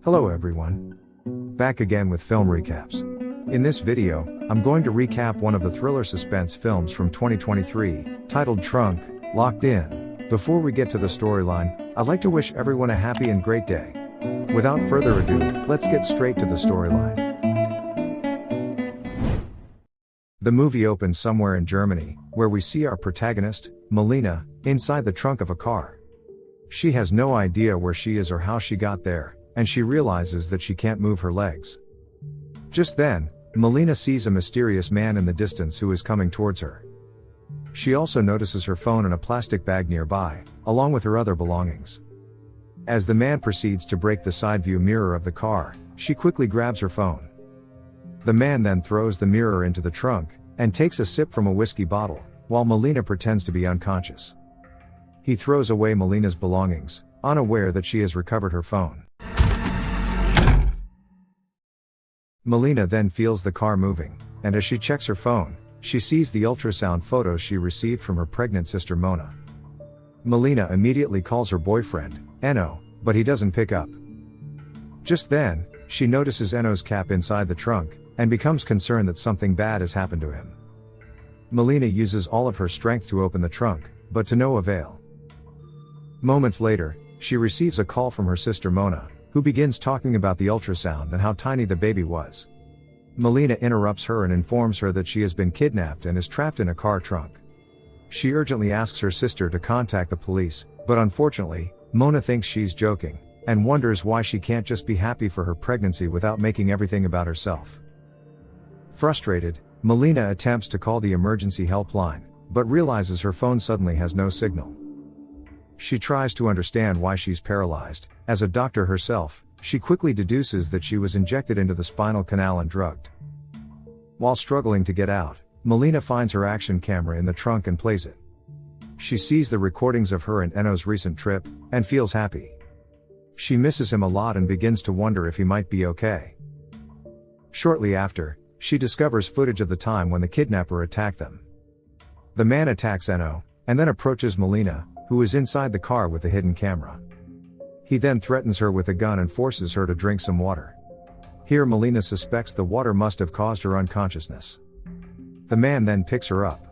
Hello everyone. Back again with film recaps. In this video, I'm going to recap one of the thriller suspense films from 2023, titled Trunk, Locked In. Before we get to the storyline, I'd like to wish everyone a happy and great day. Without further ado, let's get straight to the storyline. The movie opens somewhere in Germany, where we see our protagonist, Melina, inside the trunk of a car. She has no idea where she is or how she got there, and she realizes that she can't move her legs. Just then, Melina sees a mysterious man in the distance who is coming towards her. She also notices her phone in a plastic bag nearby, along with her other belongings. As the man proceeds to break the side view mirror of the car, she quickly grabs her phone. The man then throws the mirror into the trunk, and takes a sip from a whiskey bottle, while Melina pretends to be unconscious. He throws away Melina's belongings, unaware that she has recovered her phone. Melina then feels the car moving, and as she checks her phone, she sees the ultrasound photos she received from her pregnant sister Mona. Melina immediately calls her boyfriend, Enno, but he doesn't pick up. Just then, she notices Enno's cap inside the trunk, and becomes concerned that something bad has happened to him. Melina uses all of her strength to open the trunk, but to no avail. Moments later, she receives a call from her sister Mona, who begins talking about the ultrasound and how tiny the baby was. Melina interrupts her and informs her that she has been kidnapped and is trapped in a car trunk. She urgently asks her sister to contact the police, but unfortunately, Mona thinks she's joking, and wonders why she can't just be happy for her pregnancy without making everything about herself. Frustrated, Melina attempts to call the emergency helpline, but realizes her phone suddenly has no signal. She tries to understand why she's paralyzed. As a doctor herself, she quickly deduces that she was injected into the spinal canal and drugged. While struggling to get out, Melina finds her action camera in the trunk and plays it. She sees the recordings of her and Enno's recent trip, and feels happy. She misses him a lot and begins to wonder if he might be okay. Shortly after, she discovers footage of the time when the kidnapper attacked them. The man attacks Enno, and then approaches Melina, who is inside the car with the hidden camera. He then threatens her with a gun and forces her to drink some water. Here Melina suspects the water must have caused her unconsciousness. The man then picks her up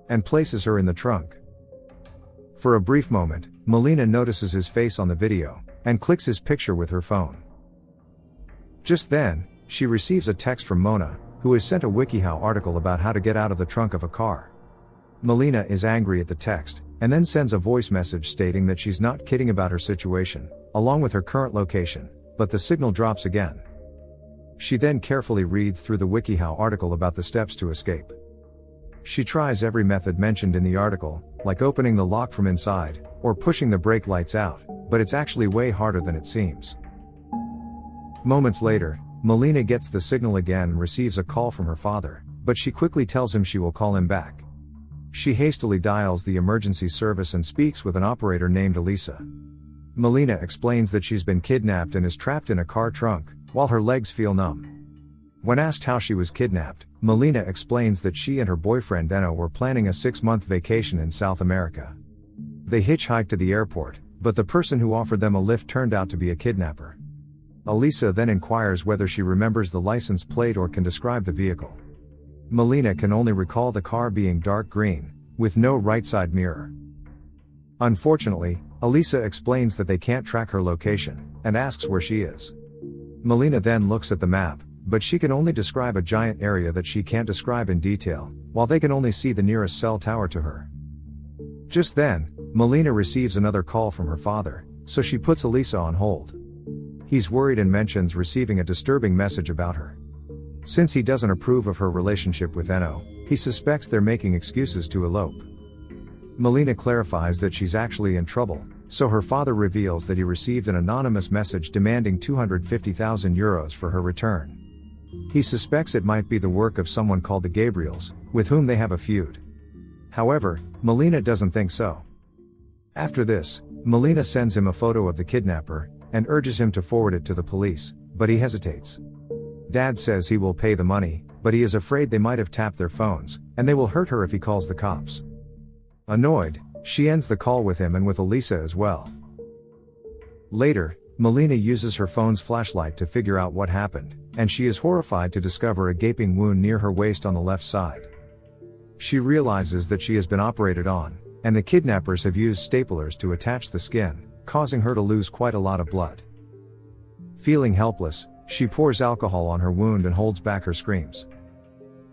and places her in the trunk. For a brief moment, Melina notices his face on the video, and clicks his picture with her phone. Just then, she receives a text from Mona, who has sent a WikiHow article about how to get out of the trunk of a car. Melina is angry at the text, and then sends a voice message stating that she's not kidding about her situation, along with her current location, but the signal drops again. She then carefully reads through the WikiHow article about the steps to escape. She tries every method mentioned in the article, like opening the lock from inside, or pushing the brake lights out, but it's actually way harder than it seems. Moments later, Melina gets the signal again and receives a call from her father, but she quickly tells him she will call him back. She hastily dials the emergency service and speaks with an operator named Elisa. Melina explains that she's been kidnapped and is trapped in a car trunk, while her legs feel numb. When asked how she was kidnapped, Melina explains that she and her boyfriend Enno were planning a 6-month vacation in South America. They hitchhiked to the airport, but the person who offered them a lift turned out to be a kidnapper. Elisa then inquires whether she remembers the license plate or can describe the vehicle. Melina can only recall the car being dark green, with no right side mirror. Unfortunately, Elisa explains that they can't track her location, and asks where she is. Melina then looks at the map, but she can only describe a giant area that she can't describe in detail, while they can only see the nearest cell tower to her. Just then, Melina receives another call from her father, so she puts Elisa on hold. He's worried and mentions receiving a disturbing message about her. Since he doesn't approve of her relationship with Enno, he suspects they're making excuses to elope. Melina clarifies that she's actually in trouble, so her father reveals that he received an anonymous message demanding 250,000 euros for her return. He suspects it might be the work of someone called the Gabriels, with whom they have a feud. However, Melina doesn't think so. After this, Melina sends him a photo of the kidnapper, and urges him to forward it to the police, but he hesitates. Dad says he will pay the money, but he is afraid they might have tapped their phones, and they will hurt her if he calls the cops. Annoyed, she ends the call with him and with Elisa as well. Later, Melina uses her phone's flashlight to figure out what happened, and she is horrified to discover a gaping wound near her waist on the left side. She realizes that she has been operated on, and the kidnappers have used staplers to attach the skin, causing her to lose quite a lot of blood. Feeling helpless, she pours alcohol on her wound and holds back her screams.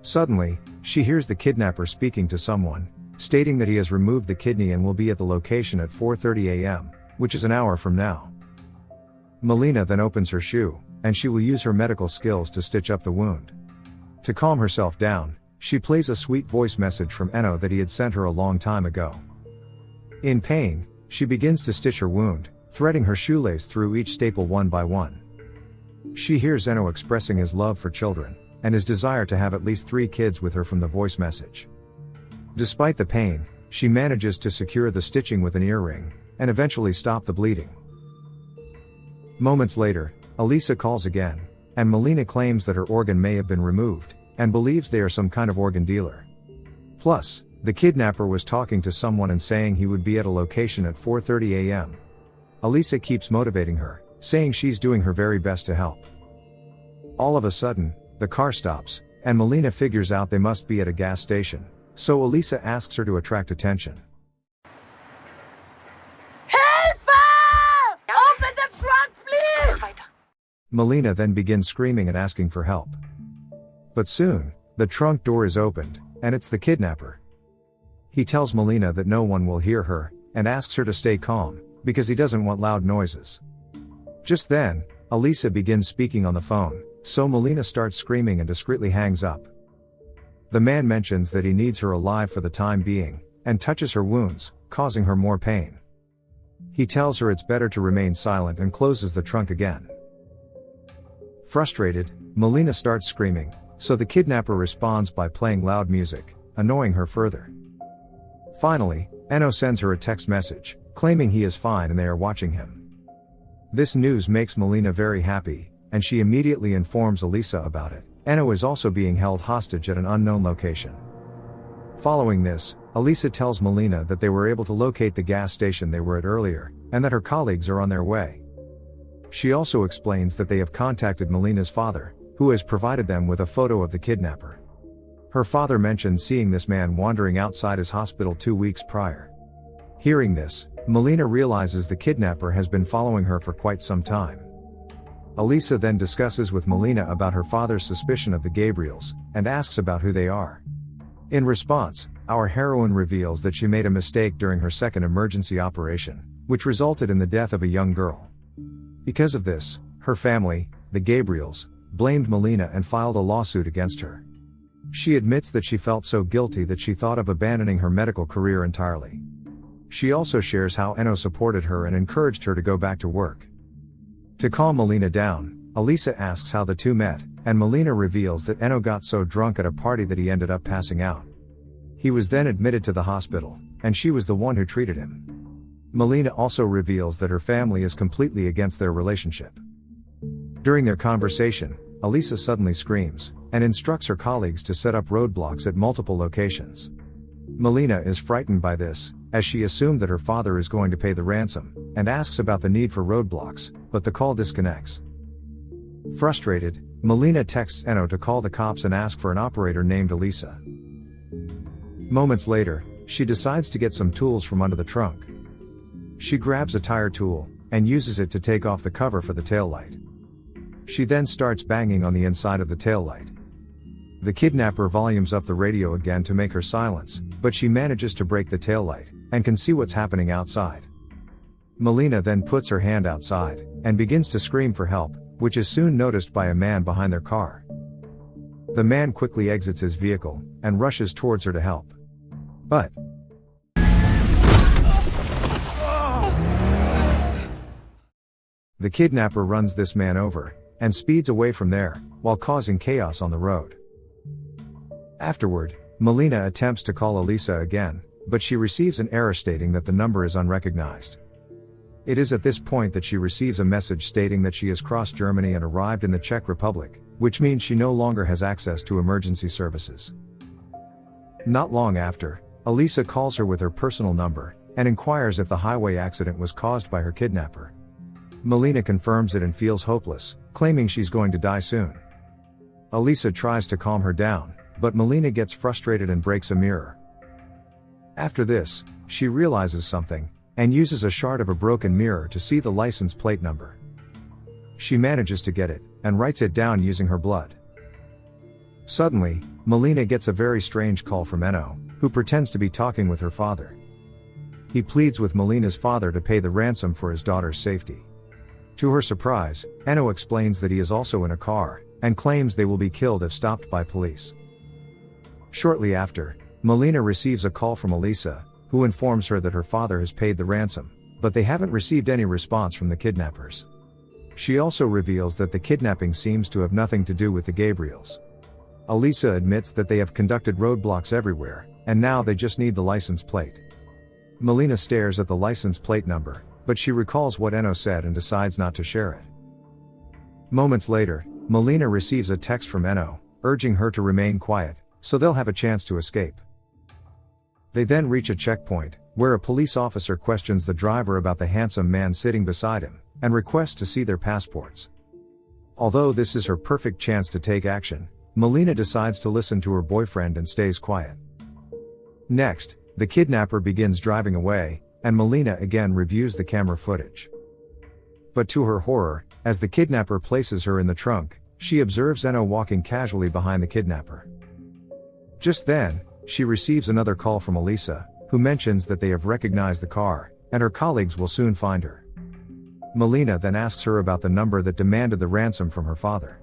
Suddenly, she hears the kidnapper speaking to someone, stating that he has removed the kidney and will be at the location at 4:30 a.m., which is an hour from now. Melina then opens her shoe, and she will use her medical skills to stitch up the wound. To calm herself down, she plays a sweet voice message from Eno that he had sent her a long time ago. In pain, she begins to stitch her wound, threading her shoelace through each staple one by one. She hears Eno expressing his love for children, and his desire to have at least 3 kids with her from the voice message. Despite the pain, she manages to secure the stitching with an earring, and eventually stop the bleeding. Moments later, Elisa calls again, and Melina claims that her organ may have been removed, and believes they are some kind of organ dealer. Plus, the kidnapper was talking to someone and saying he would be at a location at 4:30 a.m. Elisa keeps motivating her, saying she's doing her very best to help. All of a sudden, the car stops, and Melina figures out they must be at a gas station, so Elisa asks her to attract attention. Hilfe! Open the trunk, please! Melina then begins screaming and asking for help. But soon, the trunk door is opened, and it's the kidnapper. He tells Melina that no one will hear her, and asks her to stay calm, because he doesn't want loud noises. Just then, Elisa begins speaking on the phone, so Melina starts screaming and discreetly hangs up. The man mentions that he needs her alive for the time being, and touches her wounds, causing her more pain. He tells her it's better to remain silent and closes the trunk again. Frustrated, Melina starts screaming, so the kidnapper responds by playing loud music, annoying her further. Finally, Eno sends her a text message, claiming he is fine and they are watching him. This news makes Melina very happy, and she immediately informs Elisa about it. Eno is also being held hostage at an unknown location. Following this, Elisa tells Melina that they were able to locate the gas station they were at earlier, and that her colleagues are on their way. She also explains that they have contacted Melina's father, who has provided them with a photo of the kidnapper. Her father mentioned seeing this man wandering outside his hospital 2 weeks prior. Hearing this, Melina realizes the kidnapper has been following her for quite some time. Elisa then discusses with Melina about her father's suspicion of the Gabriels, and asks about who they are. In response, our heroine reveals that she made a mistake during her second emergency operation, which resulted in the death of a young girl. Because of this, her family, the Gabriels, blamed Melina and filed a lawsuit against her. She admits that she felt so guilty that she thought of abandoning her medical career entirely. She also shares how Eno supported her and encouraged her to go back to work. To calm Melina down, Elisa asks how the two met, and Melina reveals that Eno got so drunk at a party that he ended up passing out. He was then admitted to the hospital, and she was the one who treated him. Melina also reveals that her family is completely against their relationship. During their conversation, Elisa suddenly screams, and instructs her colleagues to set up roadblocks at multiple locations. Melina is frightened by this, as she assumed that her father is going to pay the ransom, and asks about the need for roadblocks, but the call disconnects. Frustrated, Melina texts Eno to call the cops and ask for an operator named Elisa. Moments later, she decides to get some tools from under the trunk. She grabs a tire tool, and uses it to take off the cover for the taillight. She then starts banging on the inside of the taillight. The kidnapper volumes up the radio again to make her silence, but she manages to break the taillight, and can see what's happening outside. Melina then puts her hand outside, and begins to scream for help, which is soon noticed by a man behind their car. The man quickly exits his vehicle, and rushes towards her to help. But the kidnapper runs this man over, and speeds away from there, while causing chaos on the road. Afterward, Melina attempts to call Elisa again, but she receives an error stating that the number is unrecognized. It is at this point that she receives a message stating that she has crossed Germany and arrived in the Czech Republic, which means she no longer has access to emergency services. Not long after, Elisa calls her with her personal number, and inquires if the highway accident was caused by her kidnapper. Melina confirms it and feels hopeless, claiming she's going to die soon. Elisa tries to calm her down, but Melina gets frustrated and breaks a mirror. After this, she realizes something, and uses a shard of a broken mirror to see the license plate number. She manages to get it, and writes it down using her blood. Suddenly, Melina gets a very strange call from Eno, who pretends to be talking with her father. He pleads with Melina's father to pay the ransom for his daughter's safety. To her surprise, Eno explains that he is also in a car, and claims they will be killed if stopped by police. Shortly after, Melina receives a call from Elisa, who informs her that her father has paid the ransom, but they haven't received any response from the kidnappers. She also reveals that the kidnapping seems to have nothing to do with the Gabriels. Elisa admits that they have conducted roadblocks everywhere, and now they just need the license plate. Melina stares at the license plate number, but she recalls what Eno said and decides not to share it. Moments later, Melina receives a text from Eno, urging her to remain quiet, so they'll have a chance to escape. They then reach a checkpoint, where a police officer questions the driver about the handsome man sitting beside him, and requests to see their passports. Although this is her perfect chance to take action, Melina decides to listen to her boyfriend and stays quiet. Next, the kidnapper begins driving away, and Melina again reviews the camera footage. But to her horror, as the kidnapper places her in the trunk, she observes Eno walking casually behind the kidnapper. Just then, she receives another call from Elisa, who mentions that they have recognized the car, and her colleagues will soon find her. Melina then asks her about the number that demanded the ransom from her father.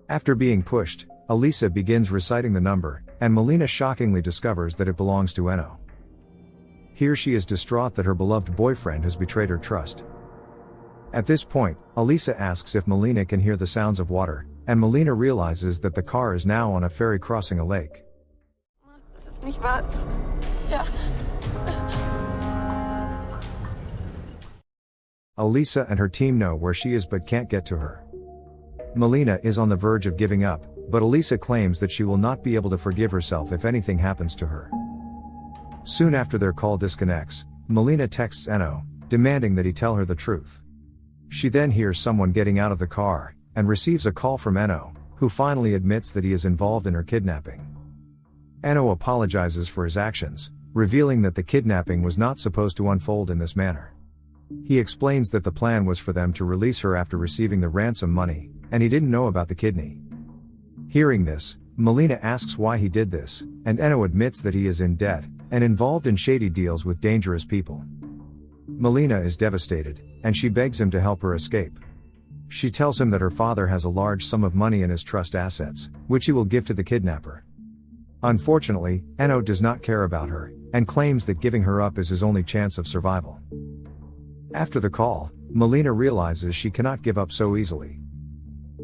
After being pushed, Elisa begins reciting the number, and Melina shockingly discovers that it belongs to Eno. Here she is distraught that her beloved boyfriend has betrayed her trust. At this point, Elisa asks if Melina can hear the sounds of water, and Melina realizes that the car is now on a ferry crossing a lake. Das ist nicht wahr. Ja. Elisa and her team know where she is but can't get to her. Melina is on the verge of giving up, but Elisa claims that she will not be able to forgive herself if anything happens to her. Soon after their call disconnects, Melina texts Eno, demanding that he tell her the truth. She then hears someone getting out of the car, and receives a call from Eno, who finally admits that he is involved in her kidnapping. Eno apologizes for his actions, revealing that the kidnapping was not supposed to unfold in this manner. He explains that the plan was for them to release her after receiving the ransom money, and he didn't know about the kidney. Hearing this, Melina asks why he did this, and Eno admits that he is in debt, and involved in shady deals with dangerous people. Melina is devastated, and she begs him to help her escape. She tells him that her father has a large sum of money in his trust assets, which he will give to the kidnapper. Unfortunately, Eno does not care about her, and claims that giving her up is his only chance of survival. After the call, Melina realizes she cannot give up so easily.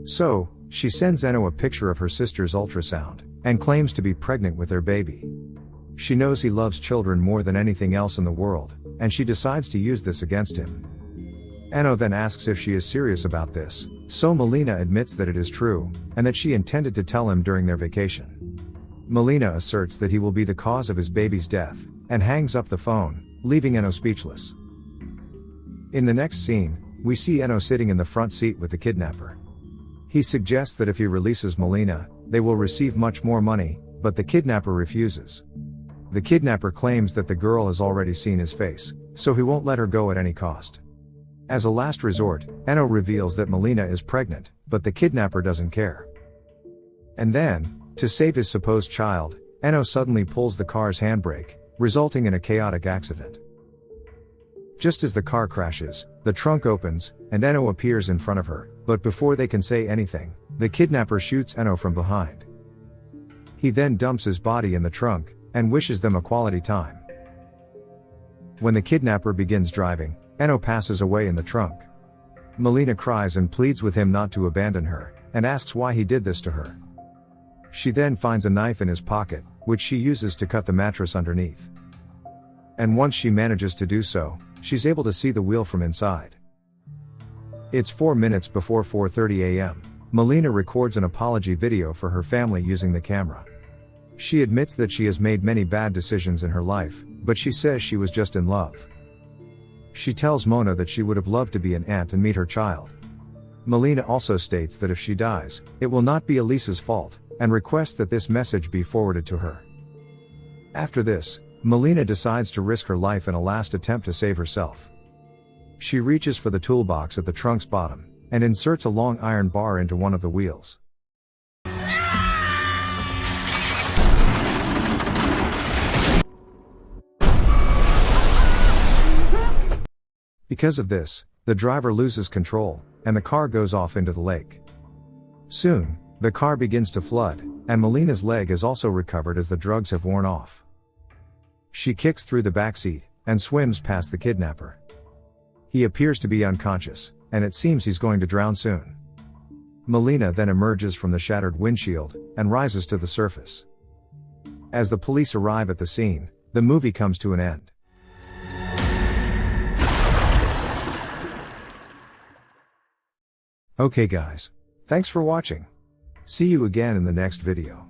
So, she sends Eno a picture of her sister's ultrasound, and claims to be pregnant with their baby. She knows he loves children more than anything else in the world, and she decides to use this against him. Eno then asks if she is serious about this, so Melina admits that it is true, and that she intended to tell him during their vacation. Melina asserts that he will be the cause of his baby's death, and hangs up the phone, leaving Eno speechless. In the next scene, we see Eno sitting in the front seat with the kidnapper. He suggests that if he releases Melina, they will receive much more money, but the kidnapper refuses. The kidnapper claims that the girl has already seen his face, so he won't let her go at any cost. As a last resort, Eno reveals that Melina is pregnant, but the kidnapper doesn't care. And then, to save his supposed child, Eno suddenly pulls the car's handbrake, resulting in a chaotic accident. Just as the car crashes, the trunk opens, and Eno appears in front of her, but before they can say anything, the kidnapper shoots Eno from behind. He then dumps his body in the trunk, and wishes them a quality time. When the kidnapper begins driving, Eno passes away in the trunk. Melina cries and pleads with him not to abandon her, and asks why he did this to her. She then finds a knife in his pocket, which she uses to cut the mattress underneath. And once she manages to do so, she's able to see the wheel from inside. It's 4 minutes before 4:30 a.m. Melina records an apology video for her family using the camera. She admits that she has made many bad decisions in her life, but she says she was just in love. She tells Mona that she would have loved to be an aunt and meet her child. Melina also states that if she dies, it will not be Elisa's fault, and requests that this message be forwarded to her. After this, Melina decides to risk her life in a last attempt to save herself. She reaches for the toolbox at the trunk's bottom, and inserts a long iron bar into one of the wheels. Because of this, the driver loses control, and the car goes off into the lake. Soon, the car begins to flood, and Melina's leg is also recovered as the drugs have worn off. She kicks through the back seat, and swims past the kidnapper. He appears to be unconscious, and it seems he's going to drown soon. Melina then emerges from the shattered windshield, and rises to the surface. As the police arrive at the scene, the movie comes to an end. Okay guys. Thanks for watching. See you again in the next video.